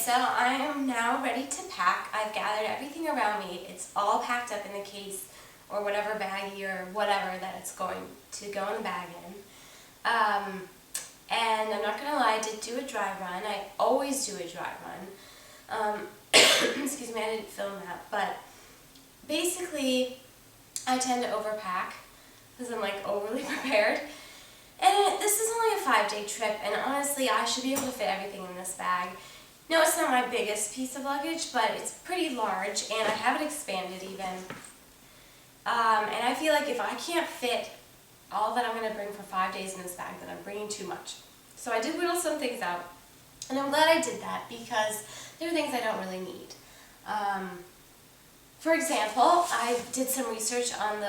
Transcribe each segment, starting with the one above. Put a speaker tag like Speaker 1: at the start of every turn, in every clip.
Speaker 1: so I am now ready to pack. I've gathered everything around me. It's all packed up in the case or whatever baggie or whatever that it's going to go in the bag in. And I'm not going to lie, I did do a dry run. I always do a dry run. Excuse me, I didn't film that, but basically I tend to overpack because I'm like overly prepared. And this is only a 5-day trip, and honestly, I should be able to fit everything in this bag. No, it's not my biggest piece of luggage, but it's pretty large, and I have it expanded even. And I feel like if I can't fit all that I'm going to bring for 5 days in this bag, then I'm bringing too much. So I did whittle some things out, and I'm glad I did that because there are things I don't really need. For example, I did some research on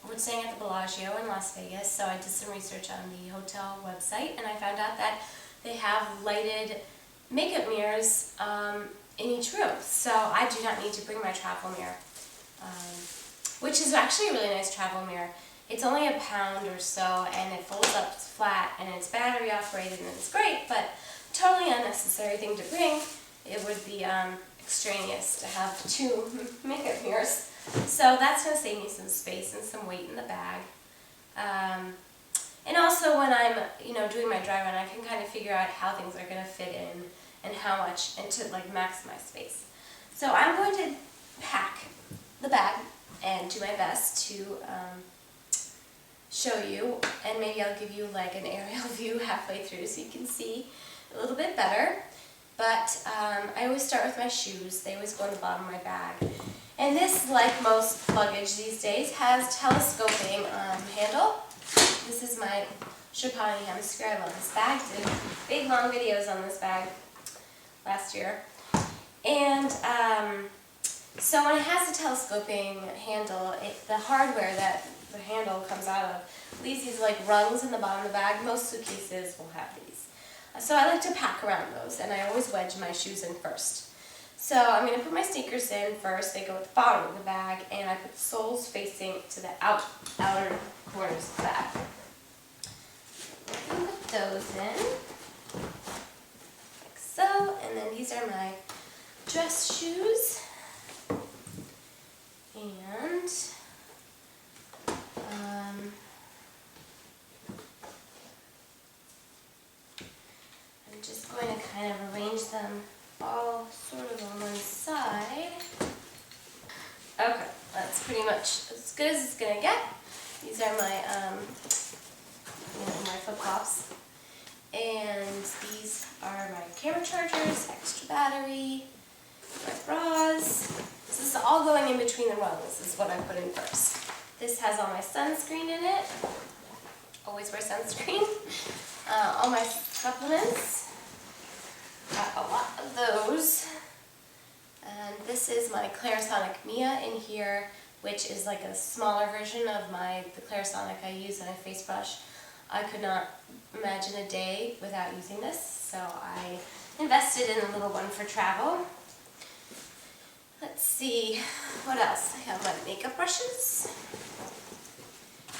Speaker 1: we're staying at the Bellagio in Las Vegas, so I did some research on the hotel website, and I found out that they have lighted makeup mirrors in each room. So I do not need to bring my travel mirror, which is actually a really nice travel mirror. It's only £1 or so, and it folds up flat, and it's battery operated, and it's great, but totally unnecessary thing to bring. It would be extraneous to have 2 makeup mirrors. So that's going to save me some space and some weight in the bag. And also when I'm doing my dry run, I can kind of figure out how things are going to fit in and how much, and to like maximize space. So I'm going to pack the bag and do my best to show you, and maybe I'll give you like an aerial view halfway through so you can see a little bit better. But I always start with my shoes. They always go in the bottom of my bag. And this, like most luggage these days, has telescoping handle. This is my Sherpani Hemisphere. I love this bag. Did big long videos on this bag last year. And so when it has the telescoping handle, the hardware that the handle comes out of leaves these like rungs in the bottom of the bag. Most suitcases will have these. So I like to pack around those, and I always wedge my shoes in first. So I'm going to put my sneakers in first. They go at the bottom of the bag, and I put the soles facing to the outer corners of the bag. I'm going to put those in, like so, and then these are my dress shoes. And I'm just going to kind of arrange them all sort of on one side. Okay, that's pretty much as good as it's going to get. These are my, my flip-flops. And these are my camera chargers, extra battery, my bras. This is all going in between the rungs is what I put in first. This has all my sunscreen in it. Always wear sunscreen. All my supplements. Got a lot of those. And this is my Clarisonic Mia in here, which is like a smaller version of the Clarisonic I use on a face brush. I could not imagine a day without using this, so I invested in a little one for travel. Let's see, what else? I have my makeup brushes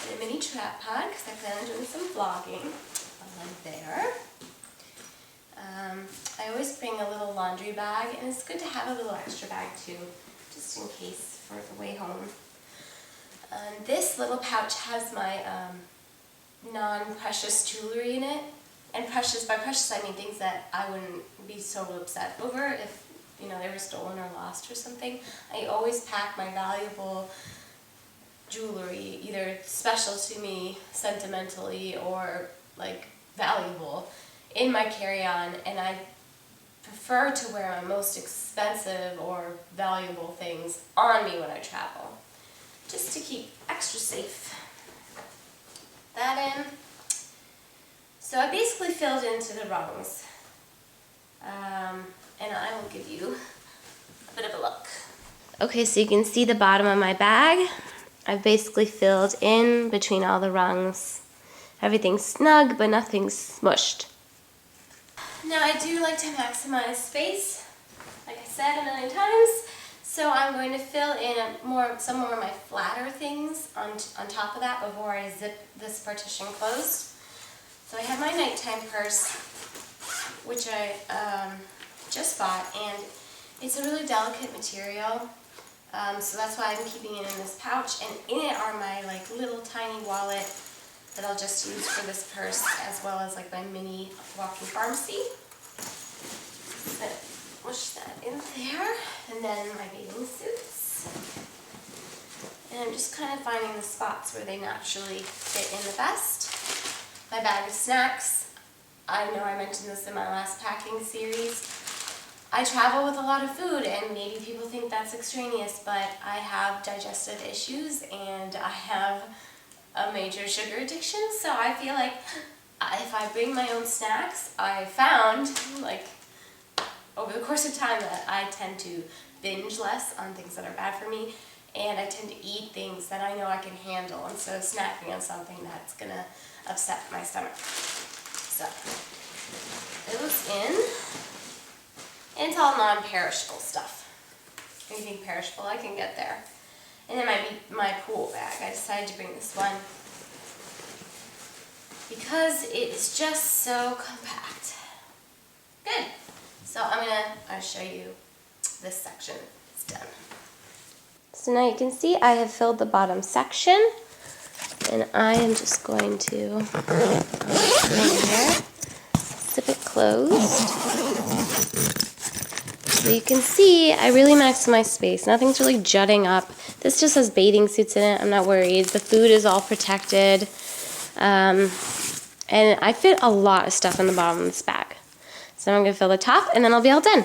Speaker 1: and a mini tripod because I plan on doing some vlogging while I'm there. I always bring a little laundry bag, and it's good to have a little extra bag too, just in case for the way home. This little pouch has my non-precious jewelry in it, and precious, by precious I mean things that I wouldn't be so upset over if they were stolen or lost or something. I always pack my valuable jewelry, either special to me sentimentally or like valuable, in my carry-on, and I prefer to wear my most expensive or valuable things on me when I travel, just to keep extra safe. That in. So I basically filled into the rungs, and I will give you a bit of a look. Okay, so you can see the bottom of my bag. I've basically filled in between all the rungs. Everything's snug, but nothing's smushed. Now I do like to maximize space, like I said a million times, so I'm going to fill in some more of my flatter things on top of that before I zip this partition closed. So I have my nighttime purse, which I just bought, and it's a really delicate material. So that's why I'm keeping it in this pouch, and in it are my like little tiny wallet that I'll just use for this purse, as well as like my mini walking pharmacy. So push that in there, and then my bathing suits. And I'm just kind of finding the spots where they naturally fit in the best. My bag of snacks. I know I mentioned this in my last packing series. I travel with a lot of food, and maybe people think that's extraneous, but I have digestive issues and I have a major sugar addiction, so I feel like if I bring my own snacks, I found like over the course of time that I tend to binge less on things that are bad for me, and I tend to eat things that I know I can handle instead of snacking on something that's gonna upset my stomach. So it was in. And it's all non-perishable stuff. Anything perishable I can get there. And then my pool bag. I decided to bring this one because it is just so compact. Good. So I'll show you this section. It's done. So now you can see I have filled the bottom section, and I am just going to put it in here, zip it closed. So you can see I really maximize space. Nothing's really jutting up. This just has bathing suits in it. I'm not worried. The food is all protected. And I fit a lot of stuff in the bottom of this bag. So I'm going to fill the top, and then I'll be all done.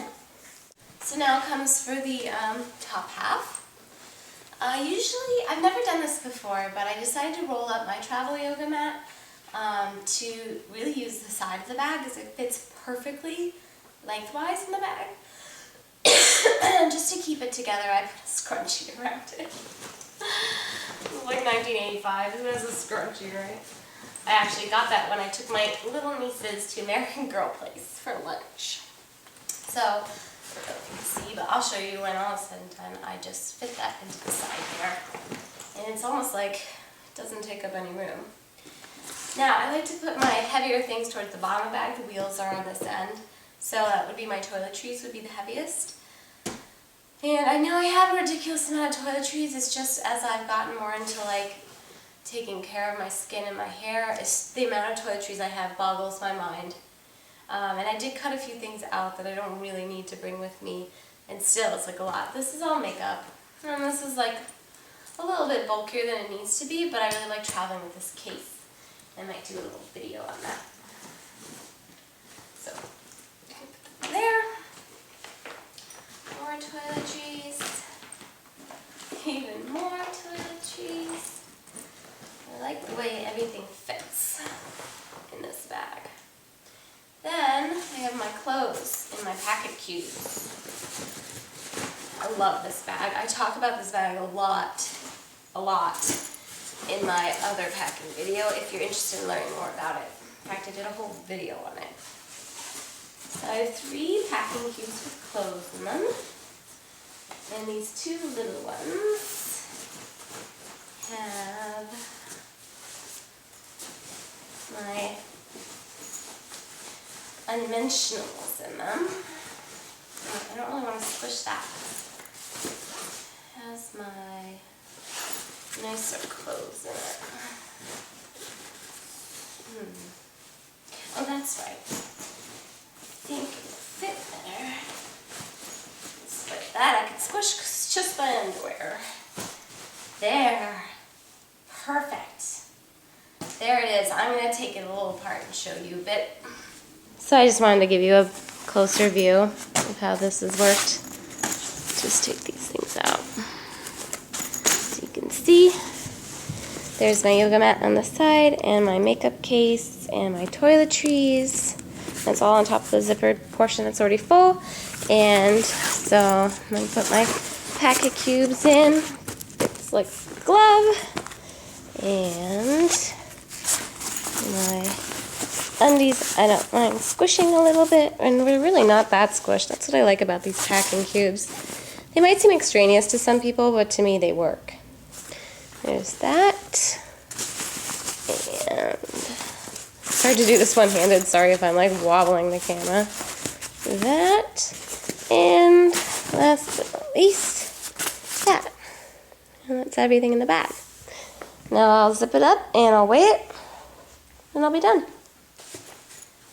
Speaker 1: So now comes for the top half. Usually, I've never done this before, but I decided to roll up my travel yoga mat to really use the side of the bag because it fits perfectly lengthwise in the bag. Just to keep it together, I put a scrunchie around it. It's like 1985. Who has a scrunchie, right? I actually got that when I took my little nieces to American Girl Place for lunch. So, I don't know if you can see, but I'll show you when all is said and done. I just fit that into the side there. And it's almost like it doesn't take up any room. Now, I like to put my heavier things towards the bottom of the bag. The wheels are on this end. So that would be my toiletries would be the heaviest. And I know I have a ridiculous amount of toiletries. It's just as I've gotten more into like taking care of my skin and my hair, the amount of toiletries I have boggles my mind. And I did cut a few things out that I don't really need to bring with me. And still, it's like a lot. This is all makeup. And this is like a little bit bulkier than it needs to be, but I really like traveling with this case. I might do a little video on that. So. There. More toiletries. Even more toiletries. I like the way everything fits in this bag. Then I have my clothes in my packet cubes. I love this bag. I talk about this bag a lot in my other packing video if you're interested in learning more about it. In fact, I did a whole video on it. So I have 3 packing cubes with clothes in them, and these 2 little ones have my unmentionables in them. I don't really want to squish that. It has my nicer clothes in it. Oh, that's right. I think it'll fit better. Let's put that. I can squish just my underwear. There. Perfect. There it is. I'm going to take it a little apart and show you a bit. So I just wanted to give you a closer view of how this has worked. Just take these things out. So you can see there's my yoga mat on the side and my makeup case and my toiletries. That's all on top of the zippered portion that's already full. And so I'm going to put my packet cubes in. It's like a glove. And my undies, I don't mind squishing a little bit. And we're really not that squished. That's what I like about these packing cubes. They might seem extraneous to some people, but to me they work. There's that. And it's hard to do this one-handed. Sorry if I'm like wobbling the camera. that, and last but not least, that. And that's everything in the bag. Now I'll zip it up and I'll weigh it, and I'll be done.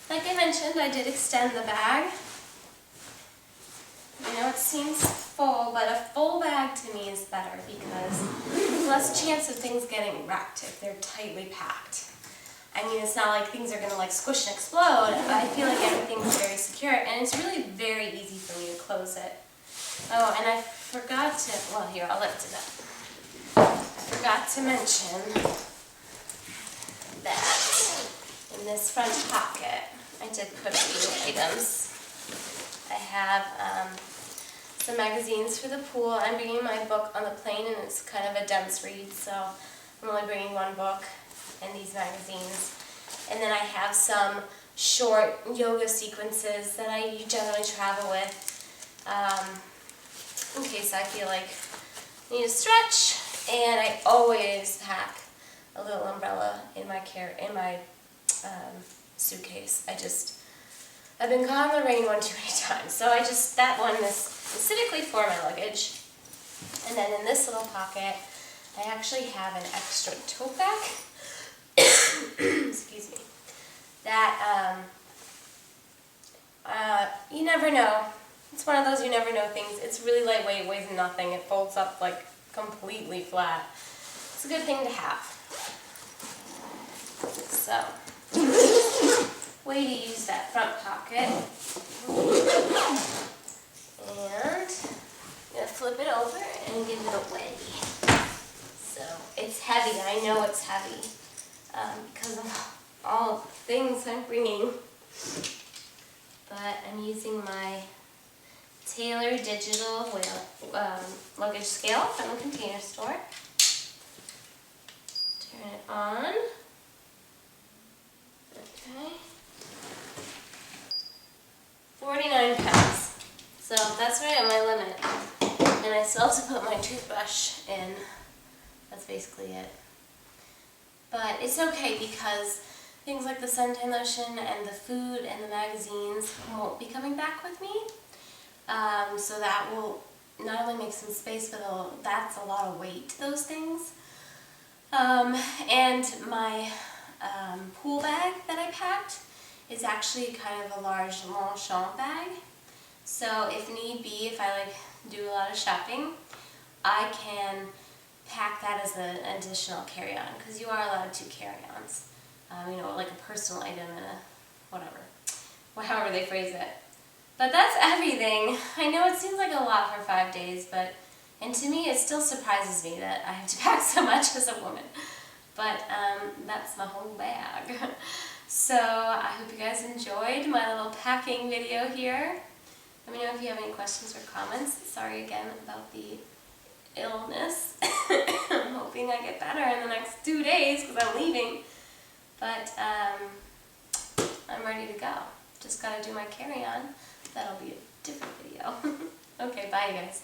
Speaker 1: Like I mentioned, I did extend the bag. I know it seems full, but a full bag to me is better because there's less chance of things getting wrecked if they're tightly packed. I mean, it's not like things are going to like squish and explode, but I feel like everything's very secure, and it's really very easy for me to close it. Oh, and I forgot to, well, here, I'll lift it up. I forgot to mention that in this front pocket, I did put a few items. I have some magazines for the pool. I'm bringing my book on the plane, and it's kind of a dense read, so I'm only bringing one book and these magazines. And then I have some short yoga sequences that I generally travel with in case I feel like I need to stretch. And I always pack a little umbrella in my suitcase. I've been caught in the rain one too many times, so that one is specifically for my luggage. And then in this little pocket, I actually have an extra tote bag. Excuse me. That, you never know. It's one of those you never know things. It's really lightweight, weighs nothing. It folds up like completely flat. It's a good thing to have. So, way to use that front pocket. And I'm going to flip it over and give it a wedgie. So, it's heavy. I know it's heavy because of all the things I'm bringing. But I'm using my Taylor digital luggage scale from the Container Store. Turn it on. Okay. 49 pounds. So that's right at my limit. And I still have to put my toothbrush in. That's basically it. But it's okay because things like the suntan lotion and the food and the magazines won't be coming back with me. So that will not only make some space, but that's a lot of weight to those things. And my pool bag that I packed is actually kind of a large Longchamp bag. So if need be, if I do a lot of shopping, I can pack that as an additional carry-on, because you are allowed 2 carry-ons. Like a personal item and a whatever, however they phrase it. But that's everything. I know it seems like a lot for 5 days, and to me it still surprises me that I have to pack so much as a woman. But that's my whole bag. So I hope you guys enjoyed my little packing video here. Let me know if you have any questions or comments. Sorry again about the illness. I'm hoping I get better in the next 2 days because I'm leaving. But I'm ready to go. Just gotta do my carry-on. That'll be a different video. Okay, bye you guys.